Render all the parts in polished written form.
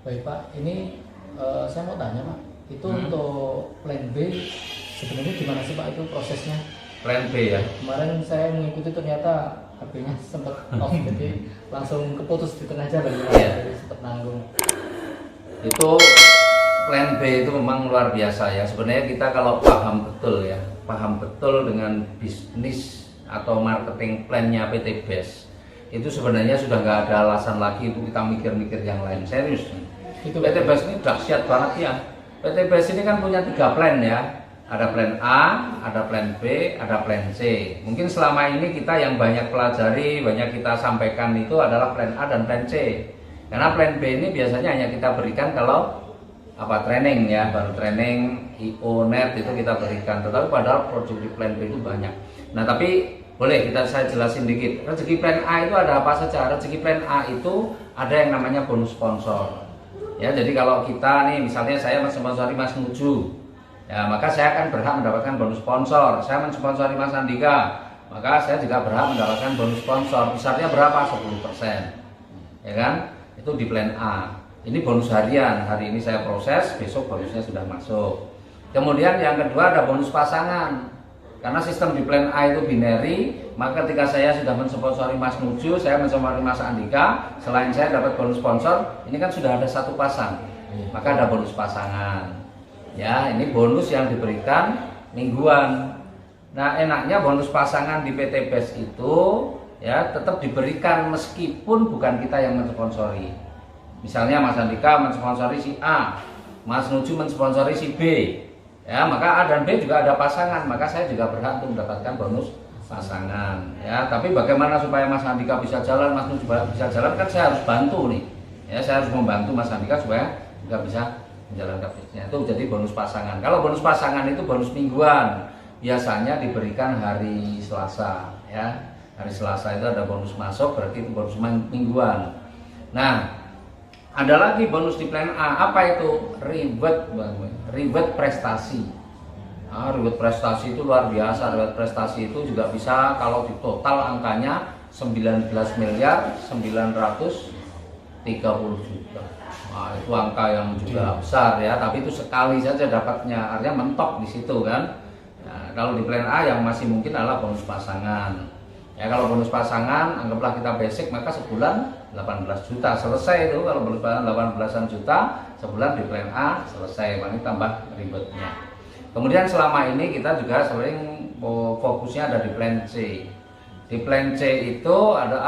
Baik Pak, ini saya mau tanya Pak, itu untuk plan B sebenarnya gimana sih Pak itu prosesnya? Plan B ya. Kemarin saya mengikuti ternyata HP-nya sempat off, jadi langsung keputus di tengah jalan, Iya. jadi sempat nanggung. Itu plan B itu memang luar biasa ya. Sebenarnya kita kalau paham betul ya, paham betul dengan bisnis atau marketing plan-nya PT BES, itu sebenarnya sudah nggak ada alasan lagi untuk kita mikir-mikir yang lain. Serius. Itu PT BES ini dahsyat banget ya. PT BES ini kan punya 3 plan ya. Ada plan A, ada plan B, ada plan C. Mungkin selama ini kita yang banyak pelajari, banyak kita sampaikan itu adalah plan A dan plan C. Karena plan B ini biasanya hanya kita berikan kalau training ya, baru training IO net itu kita berikan. Tetapi padahal produk di plan B itu banyak. Nah, tapi boleh saya jelasin dikit. Rezeki plan A itu ada apa saja? Rezeki plan A itu ada yang namanya bonus sponsor. Ya, jadi kalau kita nih misalnya saya mensponsori Mas Nuju, ya maka saya akan berhak mendapatkan bonus sponsor. Saya mensponsori Mas Andika, maka saya juga berhak mendapatkan bonus sponsor. Besarnya berapa? 10%. Ya kan? Itu di plan A. Ini bonus harian. Hari ini saya proses, besok bonusnya sudah masuk. Kemudian yang kedua ada bonus pasangan. Karena sistem di plan A itu binary, maka ketika saya sudah mensponsori Mas Nuju, saya mensponsori Mas Andika, selain saya dapat bonus sponsor, ini kan sudah ada satu pasang, maka ada bonus pasangan. Ya, ini bonus yang diberikan mingguan. Nah, enaknya bonus pasangan di PT BES itu ya tetap diberikan meskipun bukan kita yang mensponsori. Misalnya Mas Andika mensponsori si A, Mas Nuju mensponsori si B. Ya, maka A dan B juga ada pasangan, maka saya juga berhak untuk mendapatkan bonus pasangan. Ya, tapi bagaimana supaya Mas Andika bisa jalan, Mas Nuju bisa jalan, kan saya harus bantu nih. Ya, saya harus membantu Mas Andika supaya juga bisa menjalankan bisnisnya. Itu jadi bonus pasangan. Kalau bonus pasangan itu bonus mingguan, biasanya diberikan hari Selasa. Ya, hari Selasa itu ada bonus masuk, berarti itu bonus mingguan. Nah, ada lagi bonus di plan A, apa itu? Reward prestasi. Nah, reward prestasi itu luar biasa. Reward prestasi itu juga bisa kalau di total angkanya 19 miliar 930 juta. Nah, itu angka yang juga besar ya, tapi itu sekali saja dapatnya, artinya mentok di situ kan. Nah, kalau di plan A yang masih mungkin adalah bonus pasangan. Ya, kalau bonus pasangan anggaplah kita basic, maka sebulan 18 juta selesai itu. Kalau bonus pasangan 18 juta sebulan di plan A selesai, ini tambah ribetnya. Kemudian selama ini kita juga sering fokusnya ada di plan C. Di plan C itu ada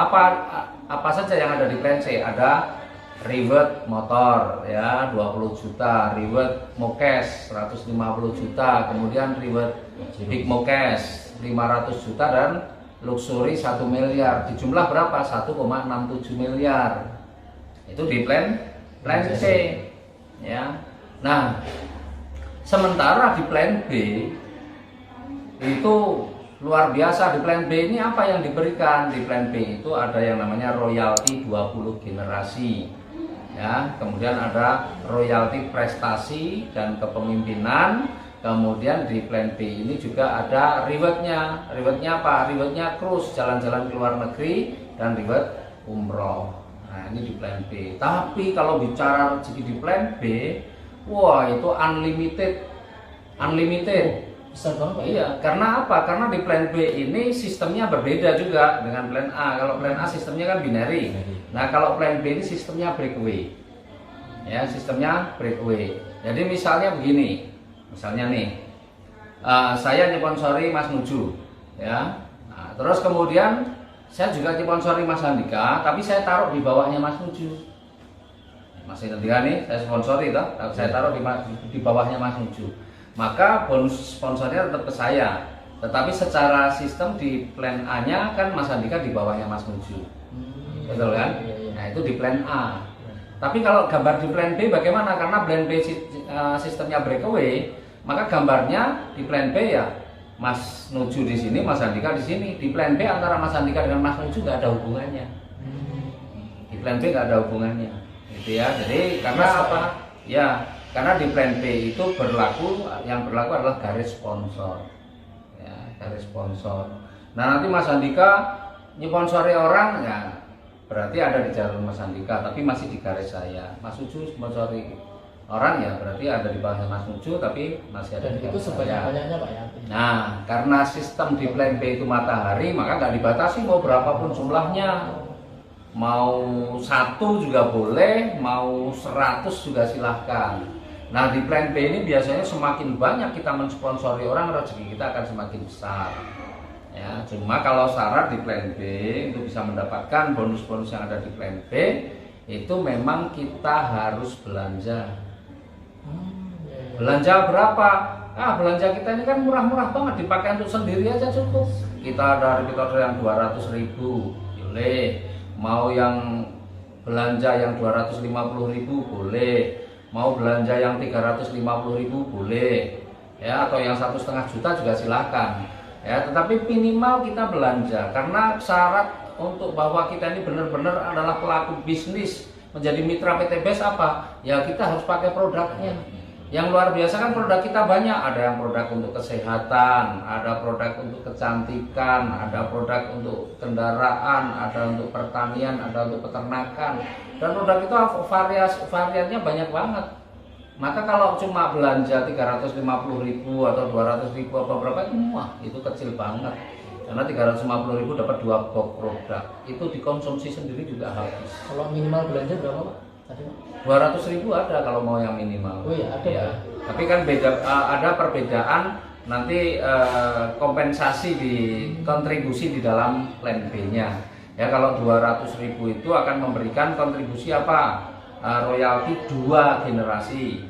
apa saja yang ada di plan C? Ada reward motor ya 20 juta, reward mokes 150 juta, kemudian reward big mokes 500 juta dan luxury 1 miliar. Di jumlah berapa? 1,67 miliar. Itu di plan C ya. Nah, sementara di plan B itu luar biasa. Di plan B ini apa yang diberikan? Di plan B itu ada yang namanya royalti 20 generasi. Ya, kemudian ada royalti prestasi dan kepemimpinan. Kemudian di plan B ini juga ada rewardnya. Rewardnya apa? Rewardnya cruise, jalan-jalan ke luar negeri, dan reward umroh. Nah, ini di plan B. Tapi kalau bicara rezeki di plan B, wah itu unlimited. Besar banget Pak. Iya, karena apa? Karena di plan B ini sistemnya berbeda juga dengan plan A. Kalau plan A sistemnya kan binary. Nah, kalau plan B ini sistemnya breakaway. Ya, sistemnya breakaway. Jadi misalnya begini. Misalnya nih, saya nyponsori Mas Nuju, ya. Nah, terus kemudian saya juga nyponsori Mas Andika, tapi saya taruh di bawahnya Mas Nuju. Mas Andika nih, saya sponsori toh, saya taruh di bawahnya Mas Nuju. Maka bonus sponsornya tetap ke saya, tetapi secara sistem di plan A-nya kan Mas Andika di bawahnya Mas Nuju, betul kan? Nah, itu di plan A. Tapi kalau gambar di plan B bagaimana? Karena plan B sistemnya breakaway, maka gambarnya di plan B ya Mas Nuju di sini, Mas Andika di sini. Di plan B antara Mas Andika dengan Mas Nuju nggak ada hubungannya. Di plan B nggak ada hubungannya, gitu ya. Jadi karena apa? Ya, karena di plan B itu yang berlaku adalah garis sponsor. Ya, garis sponsor. Nah, nanti Mas Andika nyponsori orang ya berarti ada di jalur Mas Andika, tapi masih di garis saya. Mas Ucu sponsori orang ya, berarti ada di bawah Mas Ucu, tapi masih ada Dan di itu garis saya. sebanyak-banyaknya Pak ya. Nah, karena sistem di plan B itu matahari, maka nggak dibatasi mau berapapun jumlahnya. Mau 1 juga boleh, mau 100 juga silahkan. Nah, di plan B ini biasanya semakin banyak kita mensponsori orang, rezeki kita akan semakin besar. Ya, cuma kalau syarat di plan B untuk bisa mendapatkan bonus-bonus yang ada di plan B itu memang kita harus belanja. Belanja berapa? Belanja kita ini kan murah-murah banget, dipakai untuk sendiri aja cukup. Kita ada repeat order yang 200.000, boleh. Mau yang belanja yang 250.000 boleh, mau belanja yang 350.000 boleh, ya, atau yang 1,5 juta juga silakan, ya. Tetapi minimal kita belanja, karena syarat untuk bahwa kita ini benar-benar adalah pelaku bisnis menjadi mitra PT BES apa? Ya kita harus pakai produknya. Yang luar biasa kan produk kita banyak, ada yang produk untuk kesehatan, ada produk untuk kecantikan, ada produk untuk kendaraan, ada untuk pertanian, ada untuk peternakan, dan produk itu variannya banyak banget. Maka kalau cuma belanja 350.000 atau 200.000 apa berapa itu muah, itu kecil banget. Karena 350.000 dapat 2 box produk, itu dikonsumsi sendiri juga habis. Kalau minimal belanja berapa Pak? Tadi Pak? 200.000 ada kalau mau yang minimal. Oh iya, ada ya. ya. Tapi kan beda, ada perbedaan nanti kompensasi di kontribusi di dalam plan B-nya. Ya, kalau 200.000 itu akan memberikan kontribusi apa? Royalti 2 generasi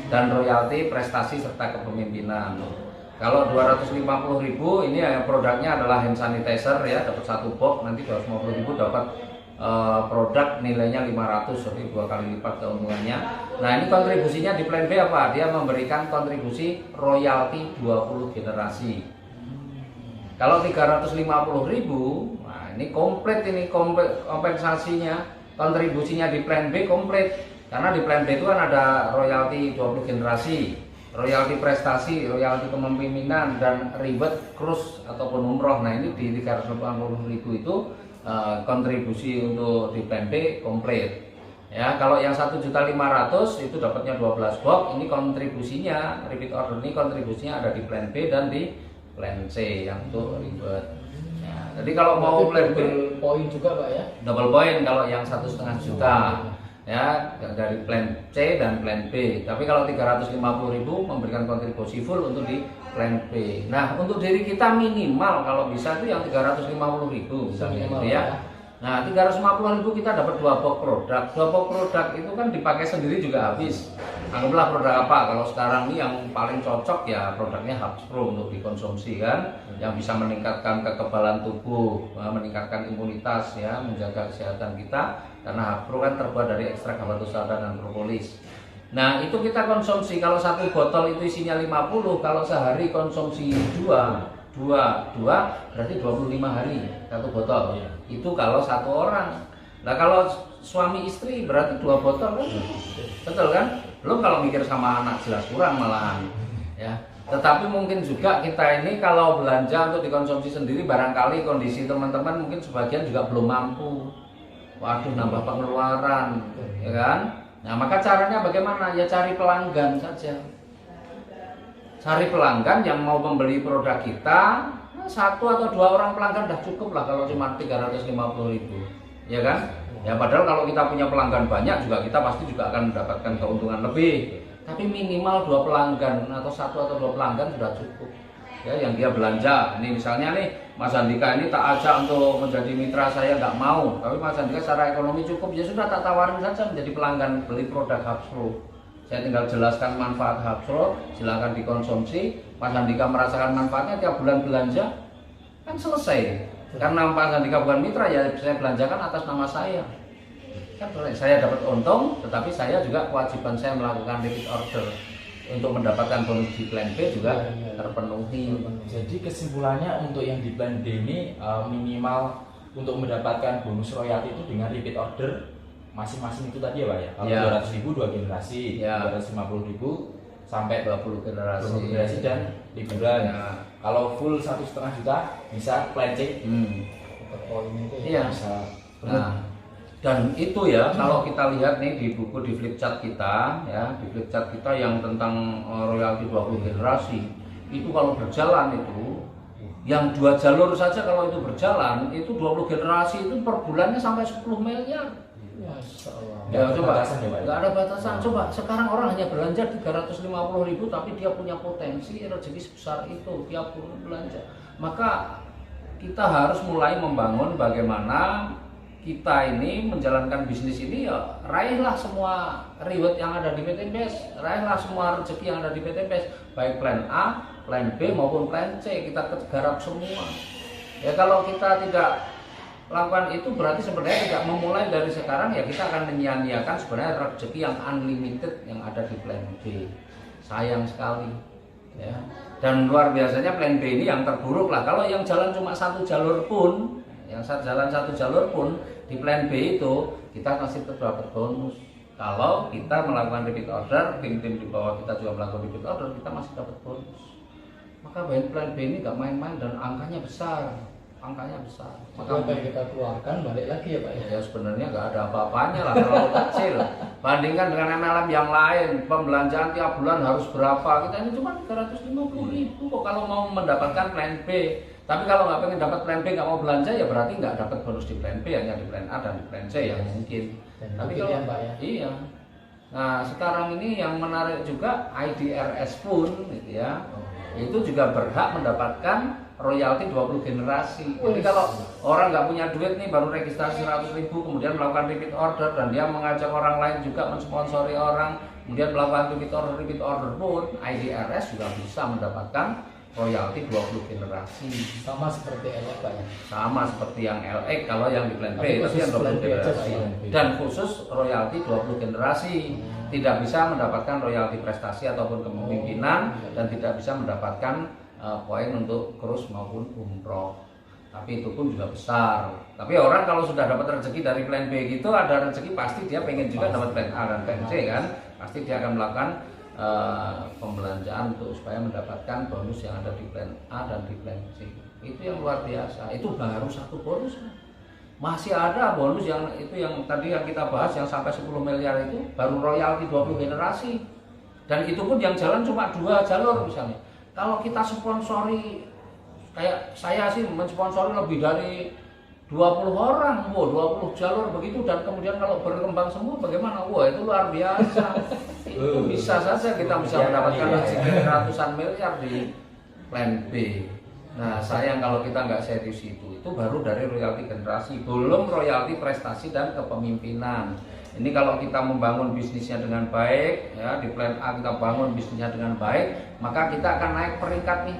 dan royalti prestasi serta kepemimpinan. Kalau 250.000 ini produknya adalah hand sanitizer ya, dapat 1 box, nanti 250.000 dapat produk nilainya 500, jadi 2 kali lipat keuntungannya. Nah, ini kontribusinya di plan B apa? Dia memberikan kontribusi royalti 20 generasi. Kalau 350.000, nah ini komplit, ini kompensasinya, kontribusinya di plan B komplit. Karena di plan B itu kan ada royalti 20 generasi, royalti prestasi, royalti kepemimpinan, dan reward cruise ataupun umroh. Nah, ini di 380.000 itu kontribusi untuk di plan B komplit. Ya, kalau yang 1.500.000 itu dapatnya 12 box. Ini kontribusinya, repeat order ini kontribusinya ada di plan B dan di plan C yang untuk reward. Ya, jadi kalau mau plan B poin juga Pak ya. double point kalau yang 1,5 juta. Ya, dari plan C dan plan B. Tapi kalau 350.000 memberikan kontribusi full untuk di plan B. Nah, untuk diri kita minimal kalau bisa itu yang 350.000 misalnya gitu ya. Nah, 350.000 kita dapat 2 box produk. 2 box produk itu kan dipakai sendiri juga habis. Anggaplah produk apa? Kalau sekarang ini yang paling cocok ya produknya Habspro untuk dikonsumsi kan, yang bisa meningkatkan kekebalan tubuh, meningkatkan imunitas ya, menjaga kesehatan kita. Karena Habspro kan terbuat dari ekstrak habatus sauda dan propolis. Nah, itu kita konsumsi, kalau 1 botol itu isinya 50, kalau sehari konsumsi 2 berarti 25 hari 1 botol. Itu kalau 1 orang. Nah, kalau suami istri berarti 2 botol kan? Betul kan? Belum kalau mikir sama anak, jelas kurang malahan. Ya. Tetapi mungkin juga kita ini kalau belanja untuk dikonsumsi sendiri, barangkali kondisi teman-teman mungkin sebagian juga belum mampu. Waduh, nambah pengeluaran, ya kan? Nah, maka caranya bagaimana? Ya cari pelanggan saja. Cari pelanggan yang mau membeli produk kita. Nah, 1 atau 2 orang pelanggan dah cukup lah kalau cuma 350.000, ya kan? Ya padahal kalau kita punya pelanggan banyak juga kita pasti juga akan mendapatkan keuntungan lebih. Tapi minimal 2 pelanggan atau 1 atau 2 pelanggan sudah cukup. Ya, yang dia belanja. Ini misalnya nih Mas Andika ini tak ajak untuk menjadi mitra saya, nggak mau. Tapi Mas Andika secara ekonomi cukup, ya sudah tak tawarin saja menjadi pelanggan beli produk Habspro. Saya tinggal jelaskan manfaat Habspro, silakan dikonsumsi. Mas Andika merasakan manfaatnya tiap bulan belanja, kan selesai. Karena Mas Andika bukan mitra, ya saya belanjakan atas nama saya. Kan saya dapat untung, tetapi saya juga kewajiban saya melakukan repeat order untuk mendapatkan bonus di plan B juga terpenuhi. Jadi kesimpulannya untuk yang di plan B ini minimal untuk mendapatkan bonus royalti itu dengan repeat order masing-masing itu tadi ya Pak ya. Kalau Ya. 200.000 2 generasi, Ya. 250.000 sampai 20 generasi. 20 generasi dan liburan. Ya. Kalau full 1,5 juta bisa plan C. Poin itu Iya. Bisa. Nah, Dan itu ya, kalau kita lihat nih di buku di flipchart kita, ya di flipchart kita yang tentang royalti 20 generasi, itu kalau berjalan itu, yang 2 jalur saja kalau itu berjalan, itu 20 generasi itu per bulannya sampai 10 miliar. Masya Allah. Ya coba, batasan ya, Pak? nggak ada batasan. Coba sekarang orang hanya belanja 350.000, tapi dia punya potensi rezeki sebesar itu tiap bulan belanja. Maka kita harus mulai membangun bagaimana kita ini menjalankan bisnis ini, ya raihlah semua reward yang ada di PT Best, raihlah semua rezeki yang ada di PT Best, baik plan A, plan B maupun plan C, kita garap semua. Ya kalau kita tidak lakukan itu berarti sebenarnya tidak memulai dari sekarang, ya kita akan menyia-nyiakan sebenarnya rezeki yang unlimited yang ada di plan B. Sayang sekali. Ya. Dan luar biasanya plan B ini yang terburuk lah. Kalau yang jalan cuma 1 jalur pun, yang jalan 1 jalur pun di plan B itu kita masih tetap dapat bonus. Kalau kita melakukan repeat order, tim-tim di bawah kita juga melakukan repeat order, kita masih dapat bonus. Maka plan B ini nggak main-main dan angkanya besar. Maka apa yang kita keluarkan balik lagi ya Pak ya? Ya sebenarnya nggak ada apa-apanya lah, terlalu kecil. Bandingkan dengan MLM yang lain, pembelanjaan tiap bulan harus berapa? Kita ini cuma 350.000 kok kalau mau mendapatkan plan B. Tapi kalau nggak pengen dapat plan B, nggak mau belanja, ya berarti nggak dapat bonus di plan B, hanya di plan A dan di plan C yang mungkin. Tapi kalau Pak ya? Iya. Nah sekarang ini yang menarik juga IDRS pun, gitu ya, itu juga berhak mendapatkan royalti 20 generasi. Jadi kalau orang nggak punya duit nih, baru registrasi 100.000, kemudian melakukan repeat order dan dia mengajak orang lain juga mensponsori orang, kemudian melakukan repeat order pun, IDRS juga bisa mendapatkan royalti 20 generasi. Sama seperti LX Pak ya? Sama seperti yang LX kalau yang di plan B, Tapi itu yang 20 khusus plan B aja, generasi. Pak, ya? Dan khusus royalti 20 generasi. Tidak bisa mendapatkan royalti prestasi ataupun kepemimpinan, dan tidak bisa mendapatkan poin untuk krus maupun umroh. Tapi itu pun juga besar. Tapi orang kalau sudah dapat rezeki dari plan B gitu, ada rezeki pasti dia pengen juga dapat plan A dan plan C kan. Pasti dia akan melakukan pembelanjaan untuk supaya mendapatkan bonus yang ada di plan A dan di plan C. Itu yang luar biasa. Itu baru 1 bonus. Masih ada bonus yang itu yang tadi yang kita bahas yang sampai 10 miliar itu baru royalti 20 generasi. Dan itu pun yang jalan cuma 2 jalur misalnya. Kalau kita sponsori, kayak saya sih mensponsori lebih dari 20 orang, 20 jalur begitu, dan kemudian kalau berkembang semua bagaimana? Wah itu luar biasa. Itu bisa saja kita bisa mendapatkan rezeki ratusan miliar di plan B. Nah sayang kalau kita nggak serius itu baru dari royalti generasi, belum royalti prestasi dan kepemimpinan. Ini kalau kita membangun bisnisnya dengan baik, ya di plan A kita bangun bisnisnya dengan baik, maka kita akan naik peringkat nih,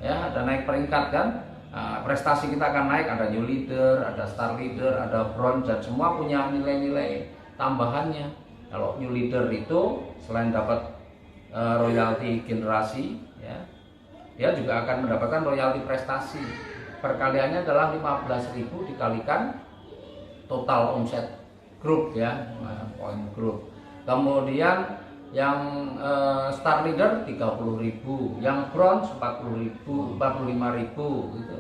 ya ada naik peringkat kan. Prestasi kita akan naik, ada new leader, ada star leader, ada bronze, dan semua punya nilai-nilai tambahannya. Kalau new leader itu selain dapat royalti generasi, ya, dia juga akan mendapatkan royalti prestasi. Perkaliannya adalah 15.000 dikalikan total omset grup, ya, poin grup. Kemudian yang star leader 30.000, yang bronze 40.000, 45.000 gitu.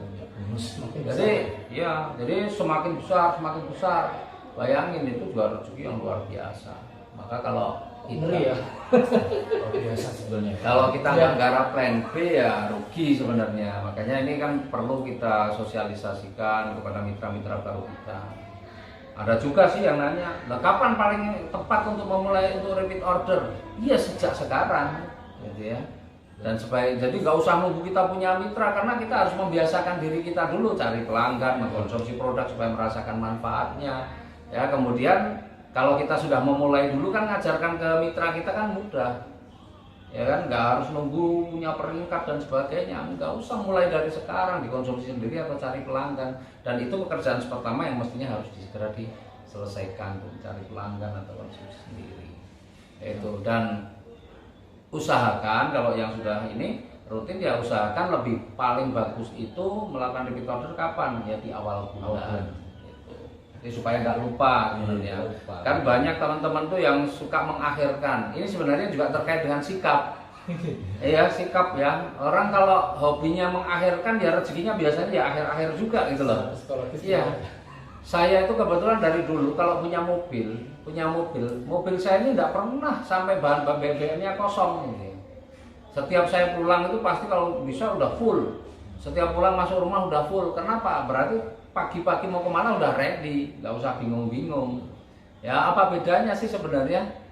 Jadi ya, jadi semakin besar. Bayangin itu juga rezeki yang luar biasa. Maka kalau kita, ya. Biasa sebenarnya. kalau kita nggak garap plan B ya rugi sebenarnya. Makanya ini kan perlu kita sosialisasikan kepada mitra-mitra baru kita. Ada juga sih yang nanya, nah, kapan paling tepat untuk memulai untuk repeat order? Iya sejak sekarang, gitu ya. Dan supaya jadi nggak usah nunggu kita punya mitra, karena kita harus membiasakan diri kita dulu cari pelanggan, mengkonsumsi produk supaya merasakan manfaatnya. Ya kemudian kalau kita sudah memulai dulu kan ngajarkan ke mitra kita kan mudah. Ya kan, nggak harus nunggu punya peringkat dan sebagainya, nggak usah, mulai dari sekarang dikonsumsi sendiri atau cari pelanggan. Dan itu pekerjaan pertama yang mestinya harus segera diselesaikan, mencari pelanggan atau konsumsi sendiri. Itu, dan usahakan kalau yang sudah ini rutin ya usahakan lebih paling bagus itu melakukan repeat order kapan? Ya di awal bulan. Jadi supaya nggak lupa sebenarnya. Kan banyak teman-teman tuh yang suka mengakhirkan. Ini sebenarnya juga terkait dengan sikap. Iya, sikap ya. Orang kalau hobinya mengakhirkan ya rezekinya biasanya ya akhir-akhir juga gitu loh. Iya. Saya itu kebetulan dari dulu kalau punya mobil saya ini tidak pernah sampai bahan BBM-nya kosong ini. Setiap saya pulang itu pasti kalau bisa udah full. Setiap pulang masuk rumah udah full. Kenapa? Berarti pagi-pagi mau kemana udah ready, nggak usah bingung-bingung. Ya apa bedanya sih sebenarnya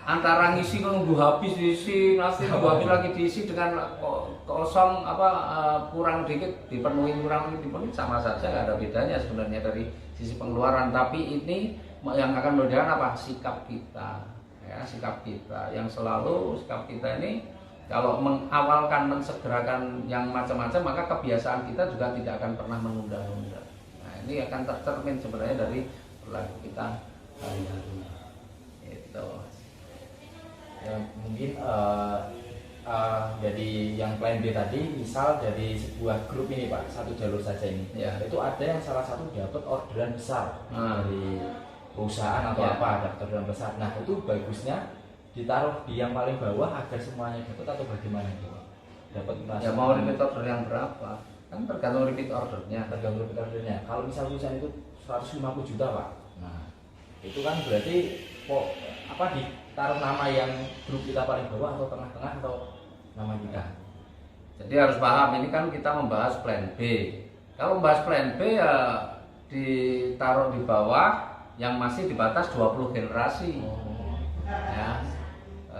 antara ngisi nunggu habis diisi, nanti nunggu habis lagi diisi dengan kosong kurang dikit dipenuhi sama saja, nggak ada bedanya sebenarnya dari sisi pengeluaran. Tapi ini yang akan membedakan apa? Sikap kita, ya sikap kita yang selalu sikap kita ini kalau mengawalkan mensegerakan yang macam-macam maka kebiasaan kita juga tidak akan pernah menunda-nunda. Nah ini akan tercermin sebenarnya dari perilaku kita hari-hari. Itu. Ya, mungkin dari yang plan B tadi, misal dari sebuah grup ini Pak, satu jalur saja ini, ya. Itu ada yang salah satu dapat orderan besar dari perusahaan atau ya. dapat orderan besar. Nah itu bagusnya ditaruh di yang paling bawah agar semuanya dapat atau bagaimana itu Pak? Dapat Ya mau repeat order yang berapa? Kan tergantung repeat ordernya. Tergantung repeat ordernya. Kalau misal perusahaan itu 150 juta Pak, nah itu kan berarti kok ditaruh nama yang grup kita paling bawah atau tengah-tengah atau nama kita. Jadi harus paham ini kan kita membahas plan B. Kalau membahas plan B ya ditaruh di bawah yang masih di batas 20 generasi. Ya,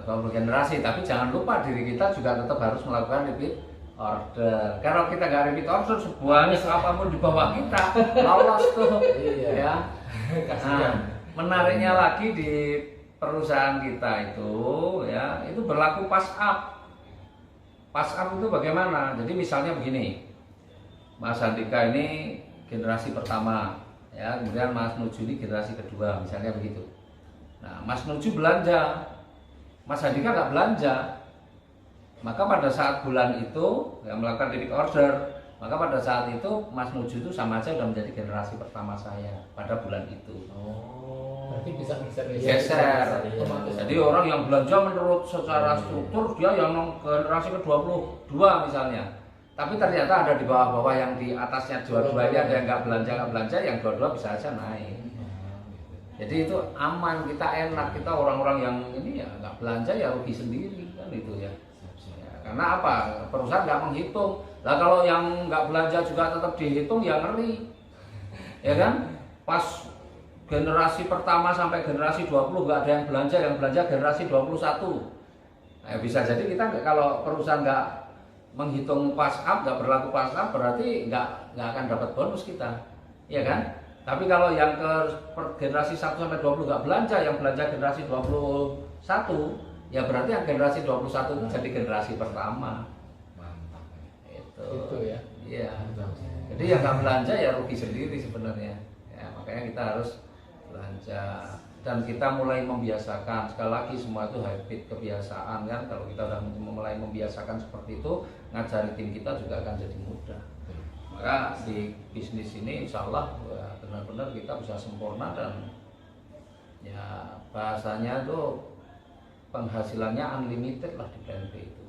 20 generasi. Tapi jangan lupa diri kita juga tetap harus melakukan repeat order. Kalau kita nggak repeat order sebuahnya apapun di bawah kita lolos tuh. Iya. Ya. Nah, menariknya lagi di perusahaan kita itu ya itu berlaku pass up. Pass up itu bagaimana? Jadi misalnya begini, Mas Andika ini generasi pertama, ya kemudian Mas Nuju ini generasi kedua, misalnya begitu. Nah, Mas Nuju belanja, Mas Andika nggak belanja, maka pada saat bulan itu ya, melakukan repeat order, maka pada saat itu Mas Nuju itu sama aja sudah menjadi generasi pertama saya pada bulan itu. Berarti bisa Geser. otomatis. Jadi orang yang belanja menurut secara struktur dia yang generasi ke-22 misalnya. Tapi ternyata ada di bawah-bawah yang di atasnya dua-dua ini ada yang nggak belanja, yang dua-dua bisa aja naik. Jadi itu aman, kita enak, kita orang-orang yang ini ya nggak belanja ya rugi sendiri kan itu ya. Karena apa? Perusahaan nggak menghitung. Lah kalau yang nggak belanja juga tetap dihitung ya ngeri. Ya kan? Pas generasi pertama sampai generasi 20 nggak ada yang belanja generasi 21. Nah, bisa jadi kita kalau perusahaan nggak menghitung pass up, nggak berlaku pass up, berarti nggak akan dapat bonus kita, ya kan? Tapi kalau yang ke generasi 1 sampai 20 nggak belanja, yang belanja generasi 21, ya berarti yang generasi 21 itu jadi generasi pertama. Mantap. Itu ya. Iya. Jadi yang nggak belanja ya rugi sendiri sebenarnya. Ya, makanya kita harus belanja dan kita mulai membiasakan. Sekali lagi semua itu habit, kebiasaan kan. Kalau kita udah mulai membiasakan seperti itu, ngajari tim kita juga akan jadi mudah. Maka di bisnis ini insya Allah ya, benar-benar kita bisa sempurna dan ya bahasanya tuh penghasilannya unlimited lah di plan B itu.